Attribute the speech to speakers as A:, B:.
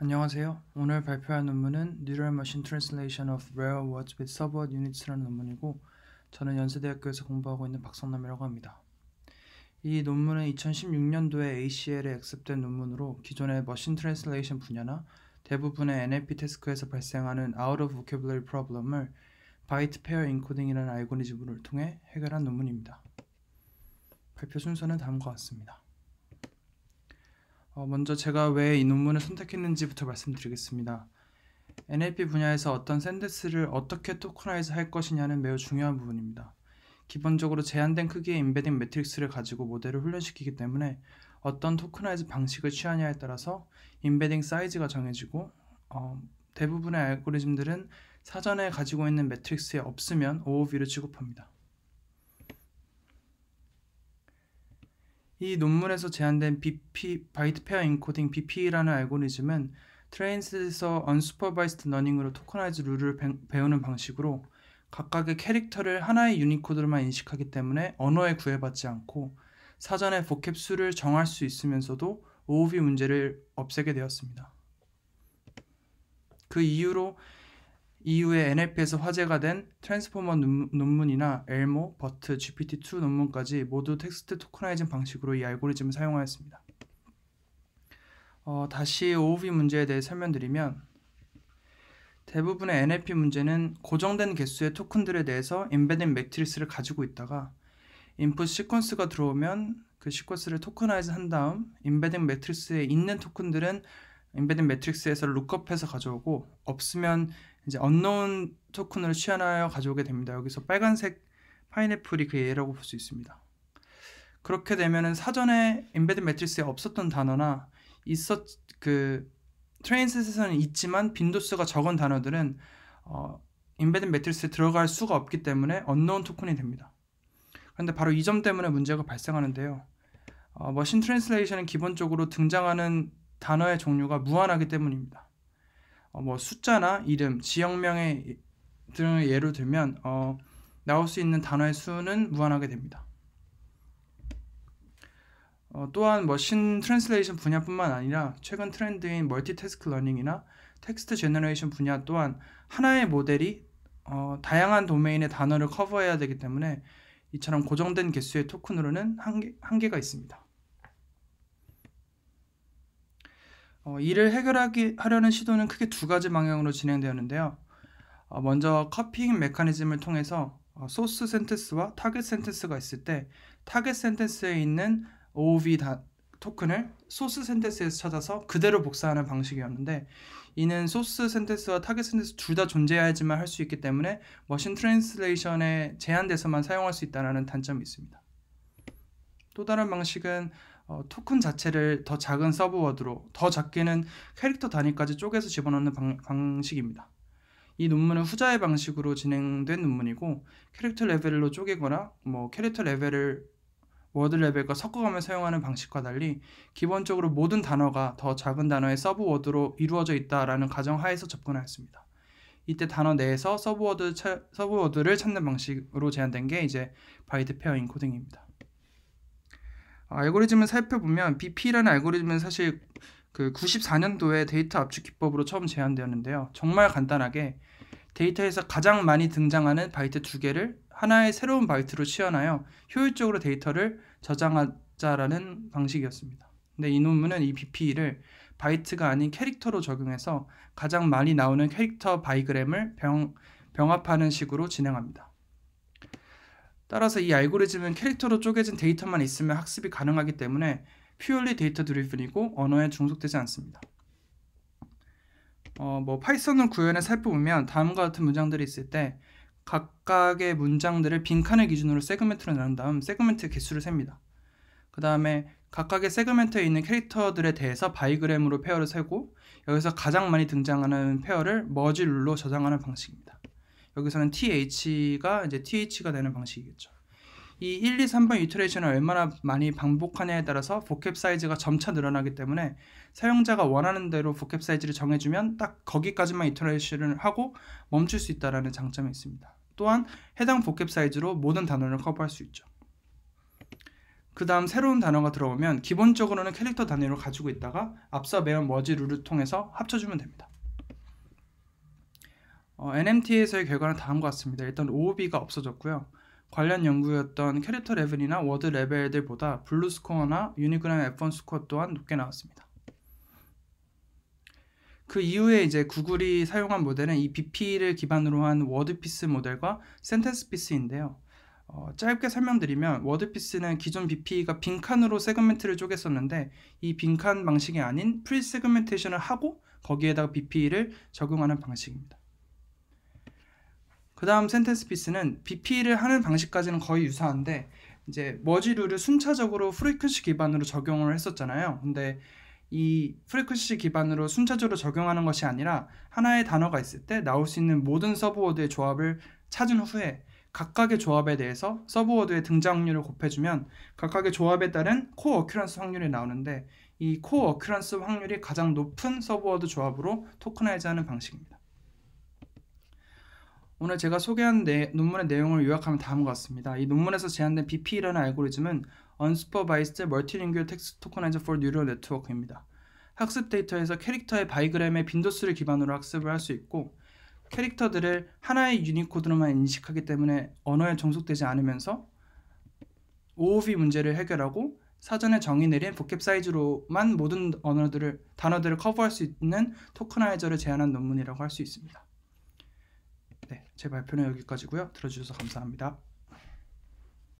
A: 안녕하세요. 오늘 발표할 논문은 Neural Machine Translation of Rare Words with Subword Units라는 논문이고 저는 연세대학교에서 공부하고 있는 박성남이라고 합니다. 이 논문은 2016년도에 ACL에 액셉된 논문으로 기존의 머신 트랜슬레이션 분야나 대부분의 NLP 태스크에서 발생하는 Out of Vocabulary Problem을 바이트 페어 인코딩이라는 알고리즘을 통해 해결한 논문입니다. 발표 순서는 다음과 같습니다. 먼저 제가 왜 이 논문을 선택했는지부터 말씀드리겠습니다. NLP 분야에서 어떤 센텐스를 어떻게 토커나이즈 할 것이냐는 매우 중요한 부분입니다. 기본적으로 제한된 크기의 인베딩 매트릭스를 가지고 모델을 훈련시키기 때문에 어떤 토커나이즈 방식을 취하냐에 따라서 인베딩 사이즈가 정해지고 대부분의 알고리즘들은 사전에 가지고 있는 매트릭스에 없으면 OOV를 취급합니다. 이 논문에서 제안된 바이트 페어 인코딩 BP라는 알고리즘은 트레인스에서 unsupervised learning으로 토커나이즈 룰을 배우는 방식으로 각각의 캐릭터를 하나의 유니코드로만 인식하기 때문에 언어에 구애받지 않고 사전에 보캡 수를 정할 수 있으면서도 OOV 문제를 없애게 되었습니다. 그 이후에 NLP에서 화제가 된 트랜스포머 논문이나 엘모, 버트, GPT-2 논문까지 모두 텍스트 토커나이징 방식으로 이 알고리즘을 사용하였습니다. 다시 OOV 문제에 대해 설명드리면 대부분의 NLP 문제는 고정된 개수의 토큰들에 대해서 인베딩 매트리스를 가지고 있다가 인풋 시퀀스가 들어오면 그 시퀀스를 토커나이즈 한 다음 인베딩 매트리스에 있는 토큰들은 인베딩 매트릭스에서 룩업해서 가져오고 없으면 이제 unknown 토큰으로 취하여 가져오게 됩니다. 여기서 빨간색 파인애플이 그 예라고 볼 수 있습니다. 그렇게 되면은 사전에 인베딩 매트릭스에 없었던 단어나 트레인셋에서는 있지만 빈도수가 적은 단어들은 인베딩 매트릭스에 들어갈 수가 없기 때문에 unknown 토큰이 됩니다. 그런데 바로 이 점 때문에 문제가 발생하는데요. 머신 트랜슬레이션은 기본적으로 등장하는 단어의 종류가 무한하기 때문입니다. 숫자나 이름, 지역명의 등을 예로 들면 나올 수 있는 단어의 수는 무한하게 됩니다. 또한 머신 트랜슬레이션 분야뿐만 아니라 최근 트렌드인 멀티태스크 러닝이나 텍스트 제너레이션 분야 또한 하나의 모델이 다양한 도메인의 단어를 커버해야 되기 때문에 이처럼 고정된 개수의 토큰으로는 한계가 있습니다. 이를 하려는 시도는 크게 두 가지 방향으로 진행되었는데요. 먼저 커피잉 메커니즘을 통해서 소스 센텐스와 타겟 센텐스가 있을 때 타겟 센텐스에 있는 OOV 토큰을 소스 센텐스에서 찾아서 그대로 복사하는 방식이었는데 이는 소스 센텐스와 타겟 센텐스 둘 다 존재해야지만 할 수 있기 때문에 머신 트랜슬레이션에 제한돼서만 사용할 수 있다는 단점이 있습니다. 또 다른 방식은 토큰 자체를 더 작은 서브워드로, 더 작게는 캐릭터 단위까지 쪼개서 집어넣는 방식입니다. 이 논문은 후자의 방식으로 진행된 논문이고 캐릭터 레벨로 쪼개거나 캐릭터 레벨을 워드 레벨과 섞어가며 사용하는 방식과 달리 기본적으로 모든 단어가 더 작은 단어의 서브워드로 이루어져 있다라는 가정하에서 접근하였습니다. 이때 단어 내에서 서브워드를 찾는 방식으로 제안된 게 이제 바이트 페어 인코딩입니다. 알고리즘을 살펴보면 BP라는 알고리즘은 사실 그 94년도에 데이터 압축 기법으로 처음 제안되었는데요. 정말 간단하게 데이터에서 가장 많이 등장하는 바이트 2개를 하나의 새로운 바이트로 취현하여 효율적으로 데이터를 저장하자라는 방식이었습니다. 근데 이 논문은 이 BP를 바이트가 아닌 캐릭터로 적용해서 가장 많이 나오는 캐릭터 바이그램을 병합하는 식으로 진행합니다. 따라서 이 알고리즘은 캐릭터로 쪼개진 데이터만 있으면 학습이 가능하기 때문에 purely 데이터 드리븐이고 언어에 중속되지 않습니다. 파이썬을 구현해 살펴보면 다음과 같은 문장들이 있을 때 각각의 문장들을 빈칸을 기준으로 세그멘트로 나눈 다음 세그멘트 개수를 셉니다. 그 다음에 각각의 세그멘트에 있는 캐릭터들에 대해서 바이그램으로 페어를 세고 여기서 가장 많이 등장하는 페어를 머지 룰로 저장하는 방식입니다. 여기서는 TH가 이제 TH가 되는 방식이겠죠. 이 1, 2, 3번 이터레이션을 얼마나 많이 반복하냐에 따라서 보캡 사이즈가 점차 늘어나기 때문에 사용자가 원하는 대로 보캡 사이즈를 정해주면 딱 거기까지만 이터레이션을 하고 멈출 수 있다는 장점이 있습니다. 또한 해당 보캡 사이즈로 모든 단어를 커버할 수 있죠. 그 다음 새로운 단어가 들어오면 기본적으로는 캐릭터 단위로 가지고 있다가 앞서 배운 머지 룰을 통해서 합쳐주면 됩니다. NMT에서의 결과는 다음과 같습니다. 일단 OOB가 없어졌고요. 관련 연구였던 캐릭터 레벨이나 워드 레벨들보다 블루 스코어나 유니그램 F1 스코어 또한 높게 나왔습니다. 그 이후에 이제 구글이 사용한 모델은 이 BP를 기반으로 한 워드피스 모델과 센텐스 피스인데요. 짧게 설명드리면 워드피스는 기존 BP가 빈칸으로 세그멘트를 쪼갰었는데 이 빈칸 방식이 아닌 프리 세그멘테이션을 하고 거기에다가 BP를 적용하는 방식입니다. 그 다음 센텐스 피스는 BP를 하는 방식까지는 거의 유사한데 이제 머지 룰을 순차적으로 프리퀀시 기반으로 적용을 했었잖아요. 근데 이 프리퀀시 기반으로 순차적으로 적용하는 것이 아니라 하나의 단어가 있을 때 나올 수 있는 모든 서브워드의 조합을 찾은 후에 각각의 조합에 대해서 서브워드의 등장 확률을 곱해주면 각각의 조합에 따른 코어 어큐런스 확률이 나오는데 이 코어 어큐런스 확률이 가장 높은 서브워드 조합으로 토크나이즈하는 방식입니다. 오늘 제가 소개한 논문의 내용을 요약하면 다음과 같습니다. 이 논문에서 제안된 BP라는 알고리즘은 Unsupervised Multilingual Text Tokenizer for Neural Network입니다. 학습 데이터에서 캐릭터의 바이그램의 빈도수를 기반으로 학습을 할 수 있고 캐릭터들을 하나의 유니코드로만 인식하기 때문에 언어에 종속되지 않으면서 OOV 문제를 해결하고 사전에 정의 내린 보캡 사이즈로만 모든 단어들을 커버할 수 있는 토크나이저를 제안한 논문이라고 할 수 있습니다. 네, 제 발표는 여기까지고요. 들어주셔서 감사합니다.